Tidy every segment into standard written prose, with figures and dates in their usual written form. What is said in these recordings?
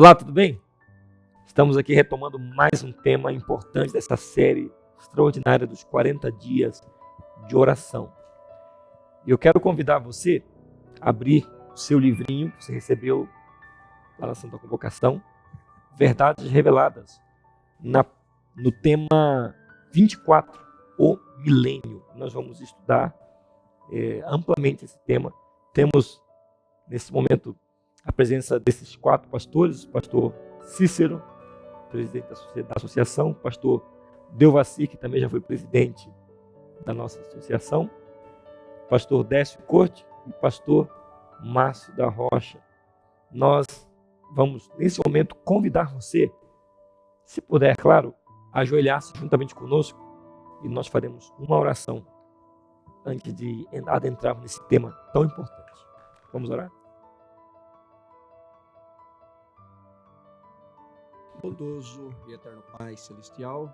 Olá, tudo bem? Estamos aqui retomando mais um tema importante dessa série extraordinária dos 40 dias de oração. E eu quero convidar você a abrir o seu livrinho que você recebeu lá na Santa Convocação, Verdades Reveladas, no tema 24, o milênio. Nós vamos estudar amplamente esse tema. Temos, nesse momento, a presença desses 4 pastores, o pastor Cícero, presidente da associação, o pastor Delvaci, que também já foi presidente da nossa associação, o pastor Décio Corte e o pastor Márcio da Rocha. Nós vamos, nesse momento, convidar você, se puder, claro, a ajoelhar-se juntamente conosco e nós faremos uma oração antes de adentrarmos nesse tema tão importante. Vamos orar? Bondoso e eterno Pai Celestial,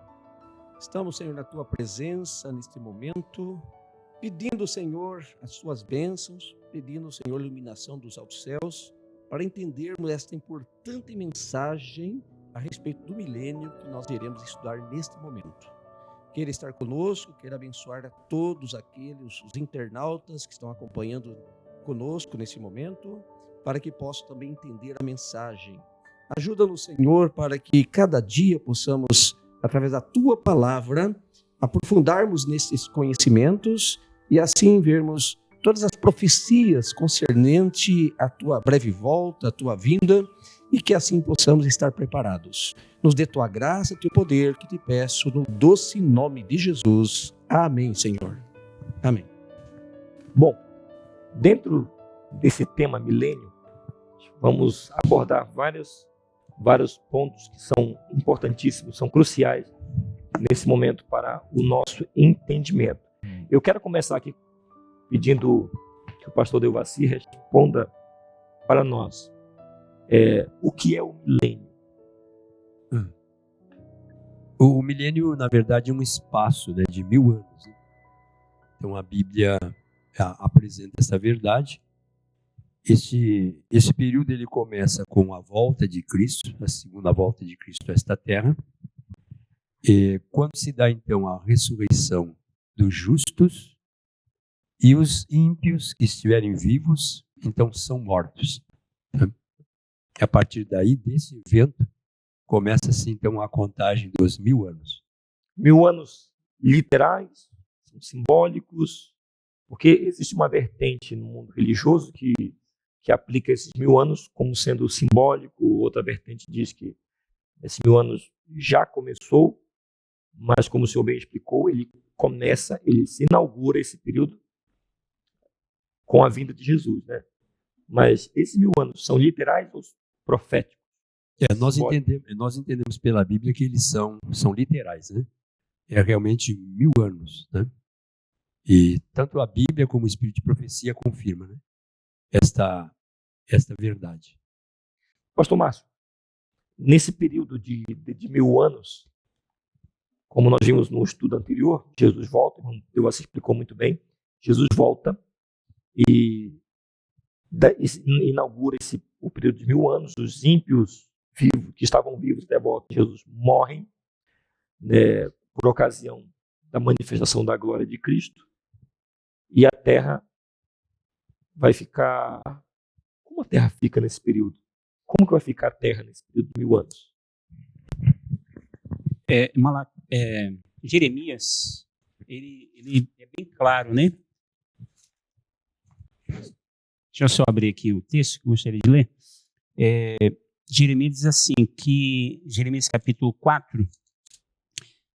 estamos, Senhor, na Tua presença neste momento, pedindo, Senhor, as Suas bênçãos, pedindo, Senhor, a iluminação dos altos céus, para entendermos esta importante mensagem a respeito do milênio que nós iremos estudar neste momento. Queira estar conosco, queira abençoar a todos aqueles, os internautas que estão acompanhando conosco nesse momento, para que possam também entender a mensagem. Ajuda-nos, Senhor, para que cada dia possamos, através da Tua palavra, aprofundarmos nesses conhecimentos e assim vermos todas as profecias concernentes à Tua breve volta, à Tua vinda, e que assim possamos estar preparados. Nos dê Tua graça e Teu poder, que te peço no doce nome de Jesus. Amém, Senhor. Amém. Bom, dentro desse tema milênio, vamos abordar vários pontos que são importantíssimos, são cruciais nesse momento para o nosso entendimento. Eu quero começar aqui pedindo que o pastor Delvaci responda para nós. O que é o milênio? O milênio, na verdade, é um espaço, de 1000 anos. Então, a Bíblia apresenta essa verdade. Esse período ele começa com a volta de Cristo, a segunda volta de Cristo a esta terra. E quando se dá, então, a ressurreição dos justos, e os ímpios que estiverem vivos, então, são mortos. A partir daí, desse evento, começa-se, então, a contagem dos 1000 anos. 1000 anos literais, são simbólicos, porque existe uma vertente no mundo religioso que aplica esses 1000 anos como sendo simbólico. Outra vertente diz que esses 1000 anos já começou, mas como o senhor bem explicou, ele se inaugura esse período com a vinda de Jesus, né? Mas esses 1000 anos são literais ou proféticos? Nós entendemos pela Bíblia que eles são literais, né? É realmente 1000 anos, né? E tanto a Bíblia como o Espírito de Profecia confirma, né, esta verdade. Pastor Márcio, nesse período de 1000 anos, como nós vimos no estudo anterior, Jesus volta, como Deus explicou muito bem, Jesus volta e inaugura o período de 1000 anos. Os ímpios vivos, que estavam vivos até a volta de Jesus, morrem, né, por ocasião da manifestação da glória de Cristo, e a terra vai ficar... Como a terra fica nesse período? Como que vai ficar a terra nesse período de 1000 anos? Jeremias, ele é bem claro, né? Deixa eu só abrir aqui o texto que eu gostaria de ler. Jeremias diz assim, que Jeremias capítulo 4,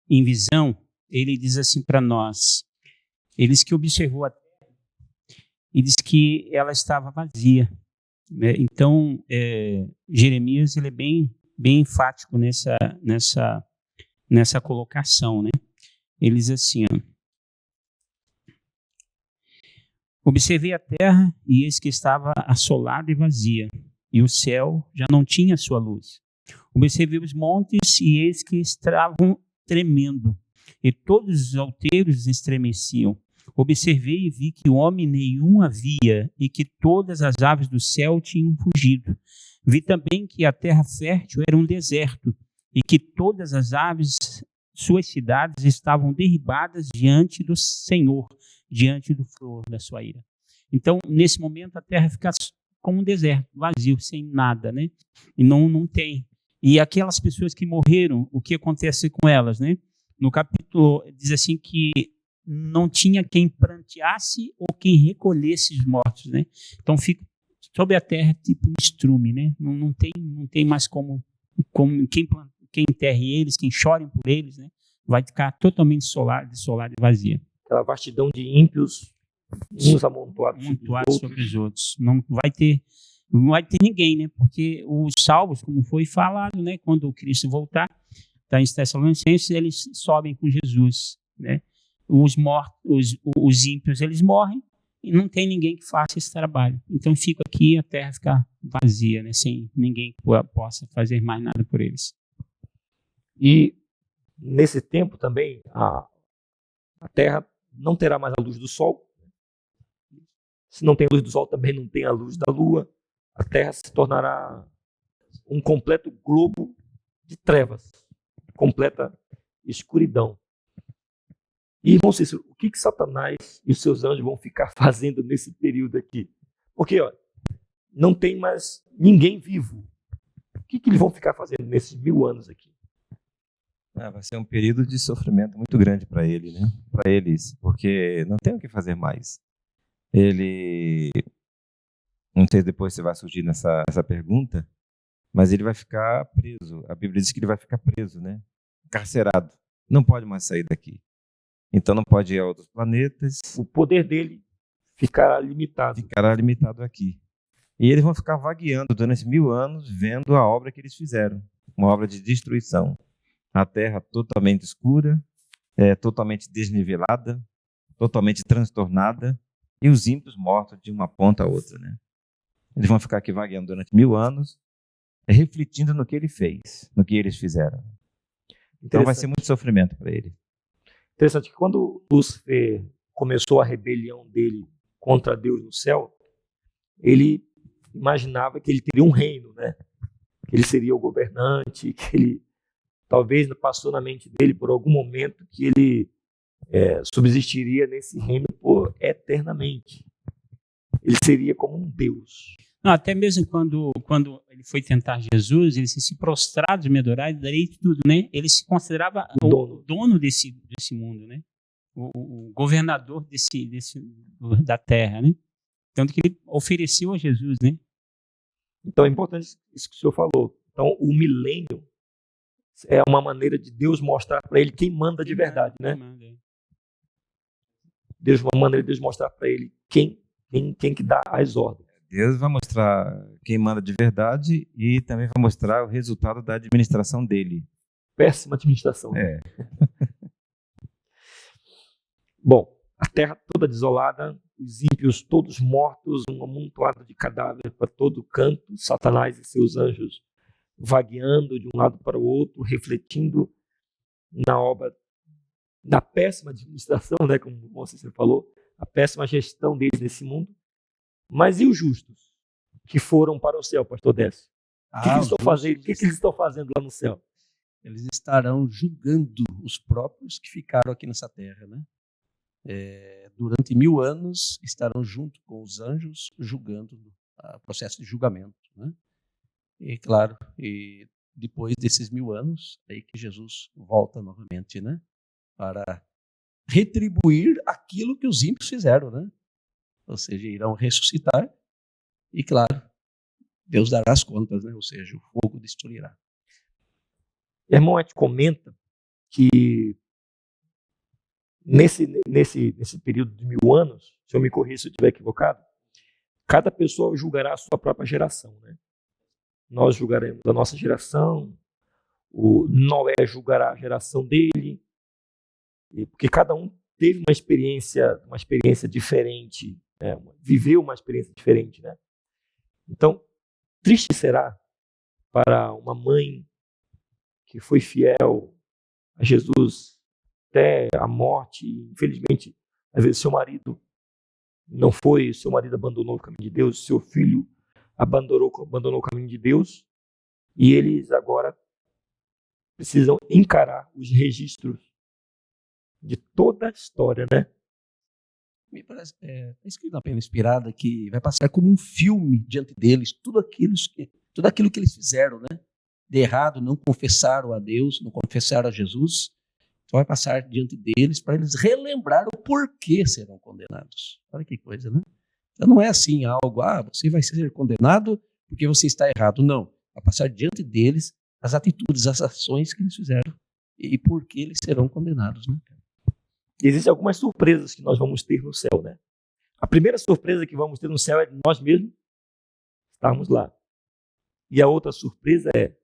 em visão, ele diz assim para nós, ele diz que observou a terra e diz que ela estava vazia. Então, Jeremias ele é bem enfático nessa colocação, né? Ele diz assim, observei a terra e eis que estava assolada e vazia, e o céu já não tinha sua luz. Observei os montes e eis que estavam tremendo, e todos os outeiros estremeciam. Observei e vi que homem nenhum havia, e que todas as aves do céu tinham fugido. Vi também que a terra fértil era um deserto, e que todas as aves, suas cidades, estavam derribadas diante do Senhor, diante do furor da sua ira. Então, nesse momento, a terra fica como um deserto, vazio, sem nada, né? E não tem. E aquelas pessoas que morreram, o que acontece com elas, né? No capítulo, diz assim que não tinha quem pranteasse ou quem recolhesse os mortos, né? Então fica sobre a terra tipo um estrume, né? Não tem mais como quem enterre eles, quem chore por eles, né? Vai ficar totalmente desolada e vazia. Aquela vastidão de ímpios, uns amontoados sobre os outros. Não vai ter ninguém, né? Porque os salvos, como foi falado, né? Quando o Cristo voltar, está em Tessalonicenses, eles sobem com Jesus, né? Os ímpios, eles morrem e não tem ninguém que faça esse trabalho. Então fica aqui, a terra fica vazia, né? Sem ninguém que possa fazer mais nada por eles. E nesse tempo também a terra não terá mais a luz do sol. Se não tem luz do sol, também não tem a luz da lua. A terra se tornará um completo globo de trevas, completa escuridão. E, irmão Cícero, o que Satanás e os seus anjos vão ficar fazendo nesse período aqui? Porque, ó, não tem mais ninguém vivo. O que eles vão ficar fazendo nesses 1000 anos aqui? Vai ser um período de sofrimento muito grande para ele, né? Para eles, porque não tem o que fazer mais. Ele, não sei depois se vai surgir essa pergunta, mas ele vai ficar preso. A Bíblia diz que ele vai ficar preso, né? Encarcerado. Não pode mais sair daqui. Então não pode ir a outros planetas. O poder dele ficará limitado. Ficará limitado aqui. E eles vão ficar vagueando durante 1000 anos, vendo a obra que eles fizeram. Uma obra de destruição. A terra totalmente escura, totalmente desnivelada, totalmente transtornada, e os ímpios mortos de uma ponta a outra, né? Eles vão ficar aqui vagueando durante 1000 anos, refletindo no que ele fez, no que eles fizeram. Então vai ser muito sofrimento para ele. Interessante que quando Lúcifer começou a rebelião dele contra Deus no céu, ele imaginava que ele teria um reino, né? Que ele seria o governante, que ele talvez passou na mente dele por algum momento que ele subsistiria nesse reino por eternamente. Ele seria como um Deus. Não, até mesmo quando ele foi tentar Jesus, ele se prostrado de me adorar e darei tudo, né? Ele se considerava o dono desse mundo, né? O governador da terra, né? Tanto que ele ofereceu a Jesus, né? Então é importante isso que o senhor falou. Então o milênio é uma maneira de Deus mostrar para ele quem manda de verdade, né? Uma maneira de Deus mostrar para ele quem que dá as ordens. Deus vai mostrar quem manda de verdade e também vai mostrar o resultado da administração dele. Péssima administração. Bom, a terra toda desolada, os ímpios todos mortos, um amontoado de cadáveres para todo canto, Satanás e seus anjos vagueando de um lado para o outro, refletindo na obra da péssima administração, né, como você falou, a péssima gestão deles nesse mundo. Mas e os justos que foram para o céu, pastor Décio? O que eles estão fazendo lá no céu? Eles estarão julgando os próprios que ficaram aqui nessa terra, né? Durante 1000 anos estarão junto com os anjos julgando o processo de julgamento, né? E claro, e depois desses 1000 anos, aí que Jesus volta novamente, né? Para retribuir aquilo que os ímpios fizeram, né? Ou seja, irão ressuscitar e, claro, Deus dará as contas, né? Ou seja, o fogo destruirá. Irmão, a gente comenta que nesse período de 1000 anos, se eu me corrigir se eu estiver equivocado, cada pessoa julgará a sua própria geração, né? Nós julgaremos a nossa geração, o Noé julgará a geração dele, porque cada um teve uma experiência diferente, né? Viveu uma experiência diferente, né? Então, triste será para uma mãe que foi fiel a Jesus até a morte, e infelizmente Às vezes seu marido não foi, seu marido abandonou o caminho de Deus, seu filho abandonou o caminho de Deus, e eles agora precisam encarar os registros de toda a história, né? Me parece, está escrito na Pena Inspirada que vai passar como um filme diante deles, tudo aquilo que eles fizeram, né? De errado, não confessaram a Deus, não confessaram a Jesus, então vai passar diante deles para eles relembrar o porquê serão condenados. Olha que coisa, né? Então não é assim algo, você vai ser condenado porque você está errado. Não, vai passar diante deles as atitudes, as ações que eles fizeram e por que eles serão condenados, né? E existem algumas surpresas que nós vamos ter no céu, né? A primeira surpresa que vamos ter no céu é nós mesmos estarmos lá. E a outra surpresa é,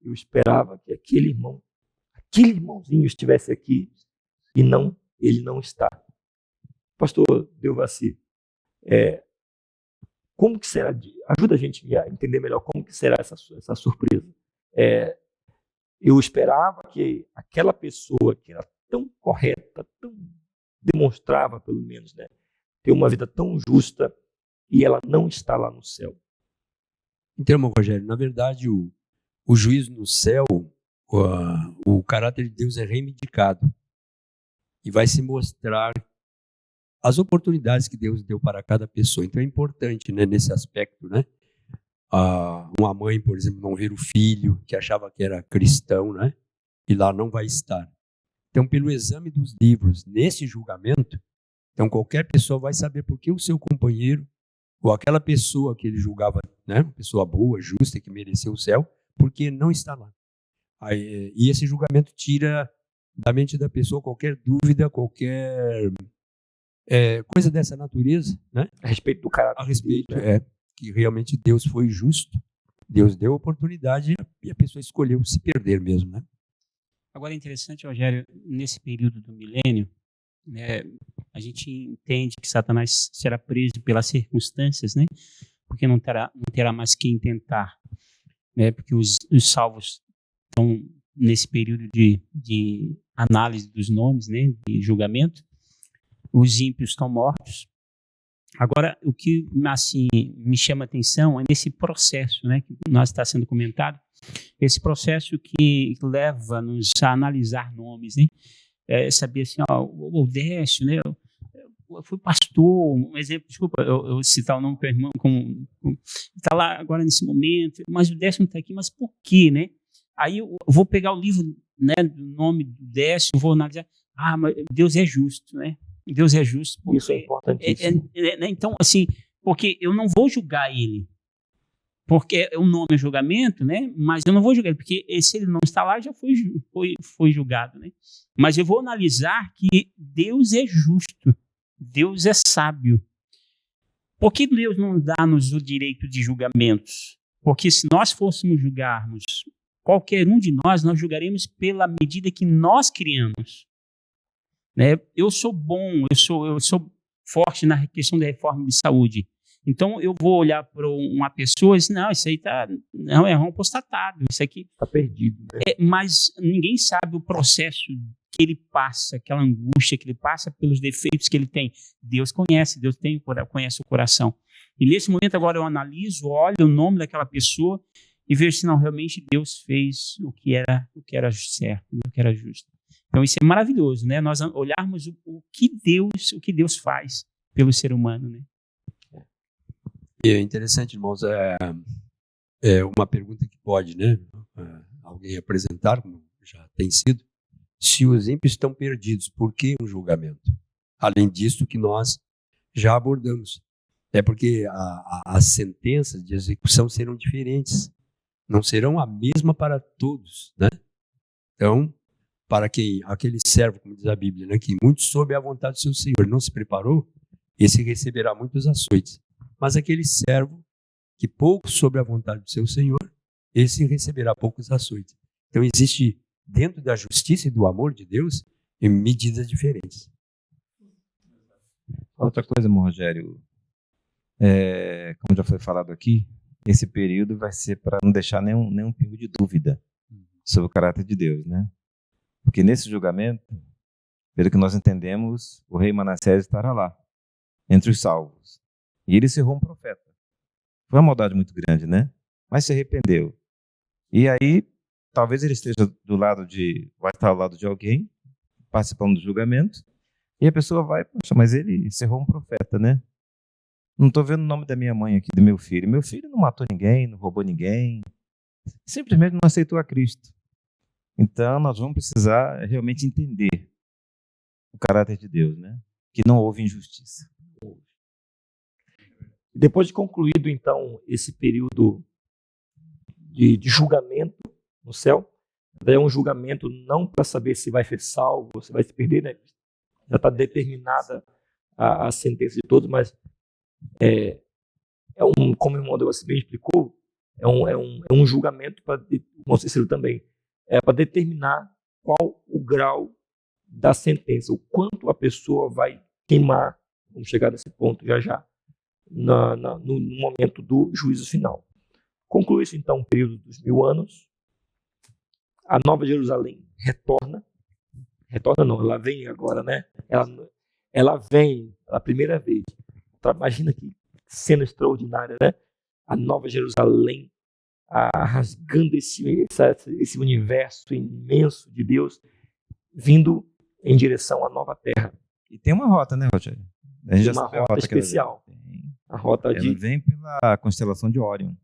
eu esperava que aquele irmãozinho estivesse aqui e ele não está. Pastor Delvaci, como que será? Ajuda a gente a entender melhor como que será essa surpresa. Eu esperava que aquela pessoa que era tão correta, demonstrava pelo menos, né, ter uma vida tão justa, e ela não está lá no céu. Então, irmão Rogério, na verdade, o juízo no céu, o caráter de Deus é reivindicado e vai se mostrar as oportunidades que Deus deu para cada pessoa. Então é importante, né, nesse aspecto, né? Uma mãe, por exemplo, não ver o filho que achava que era cristão, né? E lá não vai estar. Então, pelo exame dos livros, nesse julgamento, então qualquer pessoa vai saber por que o seu companheiro ou aquela pessoa que ele julgava, né, uma pessoa boa, justa, que mereceu o céu, porque não está lá. E esse julgamento tira da mente da pessoa qualquer dúvida, qualquer coisa dessa natureza, né? A respeito do caráter. A respeito, de Deus, né? Que realmente Deus foi justo, Deus deu a oportunidade e a pessoa escolheu se perder mesmo, né? Agora é interessante, Rogério, nesse período do milênio, né, a gente entende que Satanás será preso pelas circunstâncias, né? Porque não terá mais quem tentar, né? Porque os salvos estão nesse período de análise dos nomes, né? De julgamento. Os ímpios estão mortos. Agora, o que assim, me chama a atenção é nesse processo, né, que nós está sendo comentado, esse processo que leva-nos a analisar nomes, né? Saber assim, o Décio, né? Eu fui pastor, um exemplo, desculpa eu citar o nome do meu irmão, está lá agora nesse momento, mas o Décio não está aqui, mas por quê, né? Aí eu vou pegar o livro, né, do nome do Décio, vou analisar, mas Deus é justo, né? Deus é justo. Porque, isso é importantíssimo. Né? Então, assim, porque eu não vou julgar ele, porque o nome é julgamento, né? Mas eu não vou julgar ele, porque se ele não está lá, já foi julgado, né? Mas eu vou analisar que Deus é justo, Deus é sábio. Por que Deus não dá-nos o direito de julgamentos? Porque se nós fôssemos julgarmos qualquer um de nós julgaremos pela medida que nós criamos. Né? Eu sou bom, eu sou forte na questão da reforma de saúde. Então, eu vou olhar para uma pessoa e dizer, não, isso aí é um apostatado, isso aqui está perdido. Né? Mas ninguém sabe o processo que ele passa, aquela angústia que ele passa pelos defeitos que ele tem. Deus conhece o coração. E nesse momento agora eu analiso, olho o nome daquela pessoa e vejo se não realmente Deus fez o que era certo, o que era justo. Então isso é maravilhoso, né? Nós olharmos o que Deus faz pelo ser humano, né? E é interessante, irmãos, é uma pergunta que pode, né, alguém apresentar, como já tem sido, se os ímpios estão perdidos, por que um julgamento? Além disso que nós já abordamos. É porque as sentenças de execução serão diferentes, não serão a mesma para todos, né? Então, para quem, aquele servo, como diz a Bíblia, né, que muito sob a vontade do seu Senhor não se preparou, esse receberá muitos açoites. Mas aquele servo que pouco sob a vontade do seu Senhor, esse receberá poucos açoites. Então existe dentro da justiça e do amor de Deus medidas diferentes. Outra coisa, irmão Rogério, como já foi falado aqui, esse período vai ser para não deixar nenhum pingo de dúvida sobre o caráter de Deus, né? Porque nesse julgamento, Pelo que nós entendemos, o rei Manassés estará lá, entre os salvos. E ele cerrou um profeta. Foi uma maldade muito grande, né? Mas se arrependeu. E aí, talvez ele esteja vai estar ao lado de alguém, participando do julgamento, e a pessoa vai, poxa, mas ele cerrou um profeta, né? Não estou vendo o nome da minha mãe aqui, do meu filho. Meu filho não matou ninguém, não roubou ninguém, simplesmente não aceitou a Cristo. Então, nós vamos precisar realmente entender o caráter de Deus, né? Que não houve injustiça. Depois de concluído, então, esse período de julgamento no céu, é um julgamento não para saber se vai ser salvo ou se vai se perder, né? Já está determinada a sentença de todos, mas como o irmão Deus bem explicou, é um julgamento, para o irmão Cícero também, para determinar qual o grau da sentença, o quanto a pessoa vai queimar, vamos chegar nesse ponto já, no momento do juízo final. Conclui-se então o período dos 1000 anos, a Nova Jerusalém retorna não, ela vem agora, né? Ela vem pela primeira vez. Imagina que cena extraordinária, né? A Nova Jerusalém rasgando esse universo imenso de Deus, vindo em direção à nova terra. E tem uma rota, né, Rogério? A gente já Uma sabe a rota rota especial. A rota ela vem pela constelação de Órion.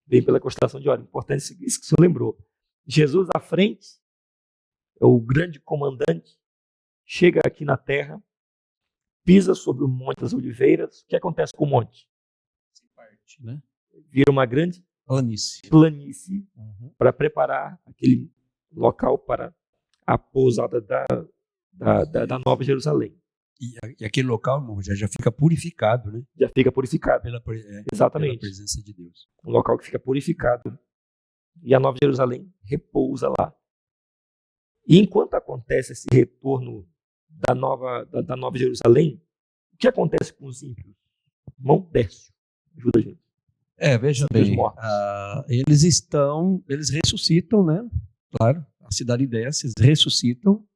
Vem pela constelação de Órion. Importante isso que o senhor lembrou. Jesus à frente, é o grande comandante, chega aqui na terra, pisa sobre o Monte das Oliveiras. O que acontece com o monte? Se parte, né? Vira uma grande planície para preparar aquele local para a pousada da Nova Jerusalém. E aquele local, irmão, já fica purificado, né? Já fica purificado. Exatamente. Pela presença de Deus. Um local que fica purificado. E a Nova Jerusalém repousa lá. E enquanto acontece esse retorno da Nova Jerusalém, o que acontece com os ímpios? Irmão Décio, ajuda a gente. Veja bem, eles ressuscitam, né? Claro, a cidade desce, eles ressuscitam,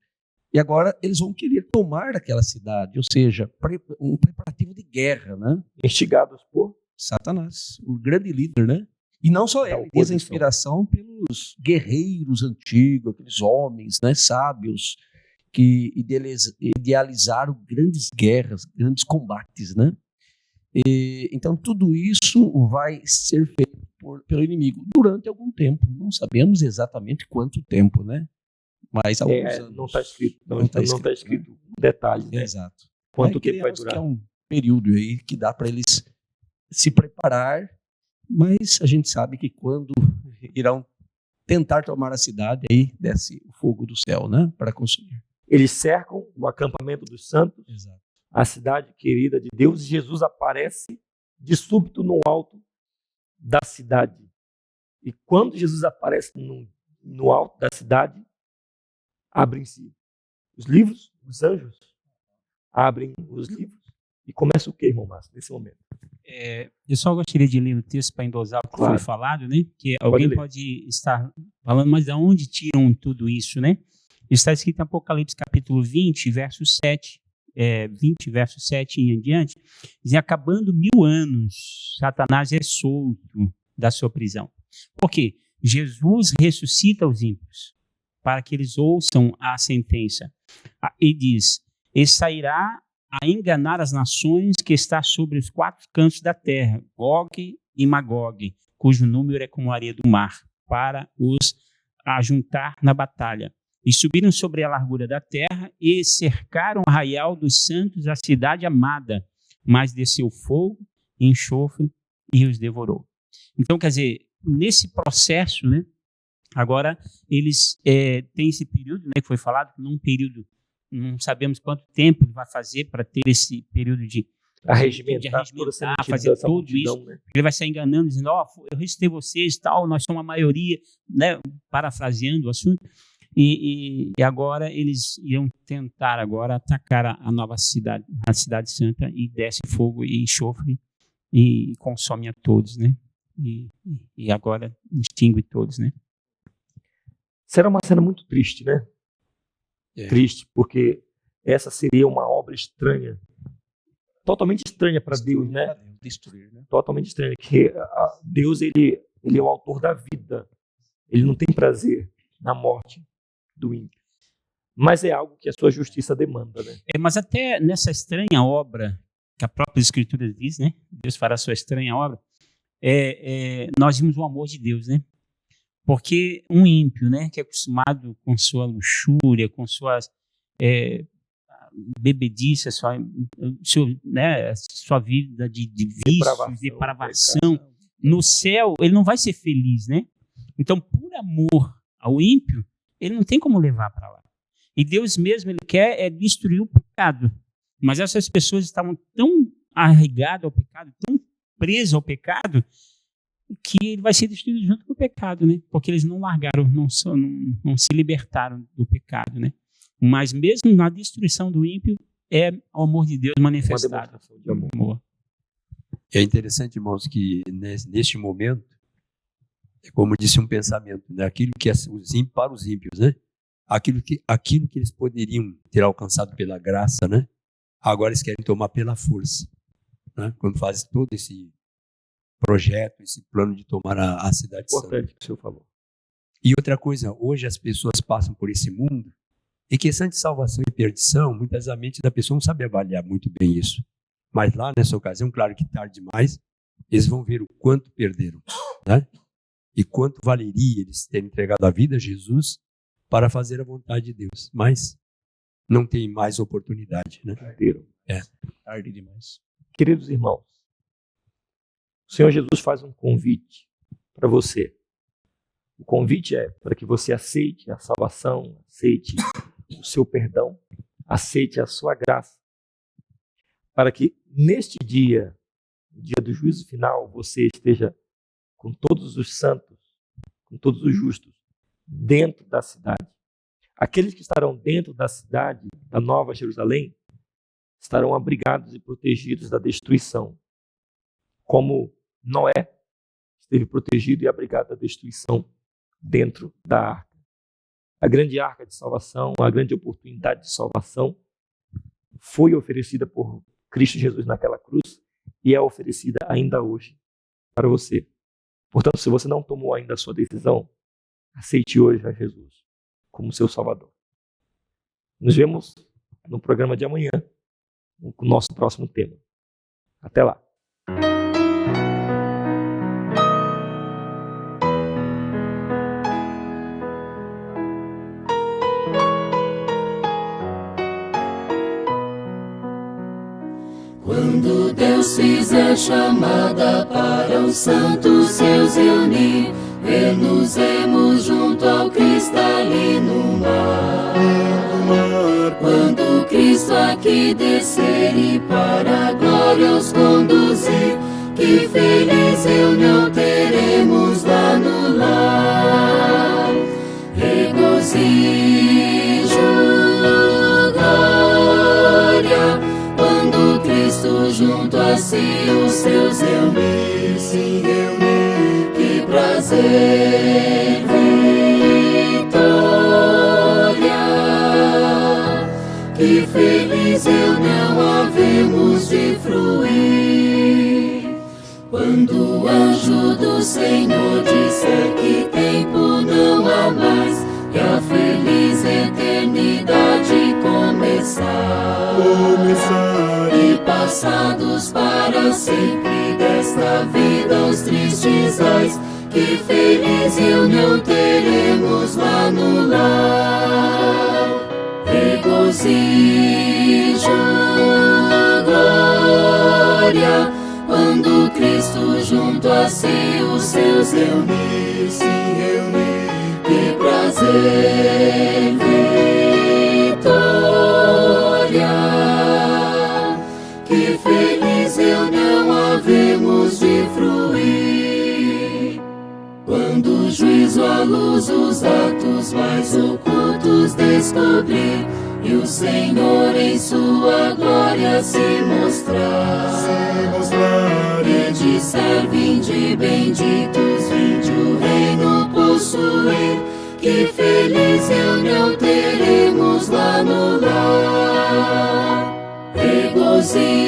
e agora eles vão querer tomar aquela cidade, ou seja, um preparativo de guerra, né? Instigados por Satanás, o grande líder, né? E não só ele, diz a inspiração pelos guerreiros antigos, aqueles homens, né, sábios, que idealizaram grandes guerras, grandes combates, né? Então tudo isso vai ser feito pelo inimigo durante algum tempo. Não sabemos exatamente quanto tempo, né? Mas alguns anos. Não está escrito, não está escrito né? Detalhes, né? Exato. Quanto tempo vai durar? Que é um período aí que dá para eles se preparar, mas a gente sabe que quando irão tentar tomar a cidade, aí desce o fogo do céu, né? Para consumir. Eles cercam o acampamento dos santos. Exato. A cidade querida de Deus, e Jesus aparece de súbito no alto da cidade. E quando Jesus aparece no alto da cidade, abrem-se os livros, os anjos abrem os livros, e começa o que, irmão Márcio, nesse momento? Eu só gostaria de ler o texto para endosar o que foi falado, né? Que alguém pode estar falando, mas de onde tiram tudo isso, né? Está escrito em Apocalipse capítulo 20, verso 7. 20, verso 7 em diante, diz: acabando 1000 anos, Satanás é solto da sua prisão. Por quê? Jesus ressuscita os ímpios para que eles ouçam a sentença. E diz: e sairá a enganar as nações que está sobre os 4 cantos da terra, Gog e Magog, cujo número é como a areia do mar, para os ajuntar na batalha. E subiram sobre a largura da terra e cercaram o arraial dos santos, a cidade amada, mas desceu fogo, enxofre e os devorou. Então, quer dizer, nesse processo, né, agora eles têm esse período, né, que foi falado, num período, não sabemos quanto tempo ele vai fazer para ter esse período de arregimentar, fazer tudo isso. Né? Ele vai sair enganando, dizendo: eu ressuscitei vocês, tal, nós somos a maioria, né, parafraseando o assunto. E agora eles iam tentar agora atacar a nova cidade, a cidade santa, e desce fogo e enxofre e consome a todos, né? E agora extingue todos, né? Será uma cena muito triste, né? triste, porque essa seria uma obra estranha, totalmente estranha para Deus, né? Destruir, né? Totalmente estranha, que Deus ele é o autor da vida, ele não tem prazer na morte do ímpio, mas é algo que a sua justiça demanda, né? Mas até nessa estranha obra que a própria Escritura diz, né? Deus fará sua estranha obra. Nós vimos o amor de Deus, né? Porque um ímpio, né, que é acostumado com sua luxúria, com suas bebedice, sua vida de vício, depravação, no céu ele não vai ser feliz, né? Então, por amor ao ímpio, ele não tem como levar para lá. E Deus mesmo, ele quer destruir o pecado. Mas essas pessoas estavam tão arraigadas ao pecado, tão presas ao pecado, que ele vai ser destruído junto com o pecado, né? Porque eles não largaram, não se libertaram do pecado, né? Mas mesmo na destruição do ímpio, é o amor de Deus manifestado. Uma demonstração de amor. É interessante, irmãos, que neste momento, é como disse um pensamento, né? Aquilo que é para os ímpios, né? Aquilo que eles poderiam ter alcançado pela graça, né? Agora eles querem tomar pela força, né? Quando fazem todo esse projeto, esse plano de tomar a cidade santa. Importante que o senhor falou. E outra coisa, hoje as pessoas passam por esse mundo e questão de salvação e perdição, muitas vezes a mente da pessoa não sabe avaliar muito bem isso. Mas lá nessa ocasião, claro que tarde demais, eles vão ver o quanto perderam, né? E quanto valeria eles terem entregado a vida a Jesus para fazer a vontade de Deus. Mas não tem mais oportunidade, né? Tarde demais. Queridos irmãos, o Senhor Jesus faz um convite para você. O convite é para que você aceite a salvação, aceite o seu perdão, aceite a sua graça, para que neste dia, no dia do juízo final, você esteja com todos os santos, com todos os justos, dentro da cidade. Aqueles que estarão dentro da cidade, da Nova Jerusalém, estarão abrigados e protegidos da destruição, como Noé esteve protegido e abrigado da destruição dentro da arca. A grande arca de salvação, a grande oportunidade de salvação foi oferecida por Cristo Jesus naquela cruz e é oferecida ainda hoje para você. Portanto, se você não tomou ainda a sua decisão, aceite hoje a Jesus como seu Salvador. Nos vemos no programa de amanhã com o nosso próximo tema. Até lá. Quando Deus fizer chamada para os santos seus reunir, ver-nos-emos junto ao cristalino mar. Quando Cristo aqui descer e para a glória os conduzir, que feliz reunião teremos lá no lar. Regozijo, glória, quando Cristo junto a si os seus reunir, se reunir, que prazer, vitória, que feliz reunião havemos de fruir. Quando o anjo do Senhor disser que tempo não há mais, que a feliz eternidade começar. E passados para sempre desta vida os tristes ais, que feliz reunião teremos lá no lar. Regozijo, glória, quando Cristo junto a si os seus reunir, se reunir, que prazer, vitória, que feliz reunião havemos de fruir. Quando o juízo à luz os atos mais ocultos descobrir, e o Senhor em sua glória se mostrar, e disser: vinde benditos, vinde o reino possuir, que feliz reunião teremos lá no lar. Regozijo,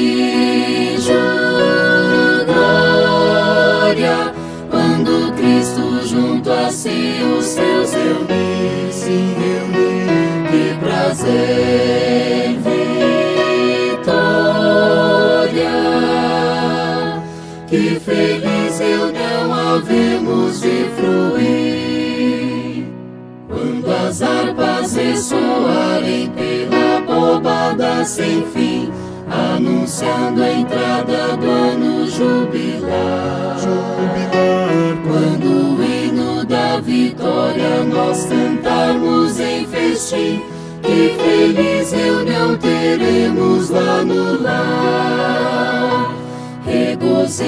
glória, quando Cristo junto a si os seus reunir, se reunir, que prazer, vitória, que feliz reunião havemos de fruir, quando as harpas ressoarem pela bóveda sem fim, anunciando a entrada do ano jubilar. Quando o hino da vitória nós cantarmos em festim, que feliz reunião teremos lá no lar. Regozijo,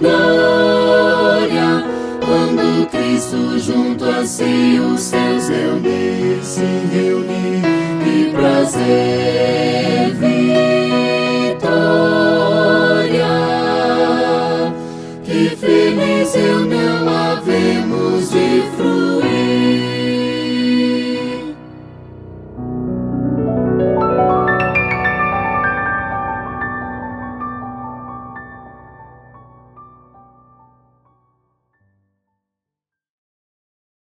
glória, quando Cristo junto a si os seus reunir, se reunir, que prazer.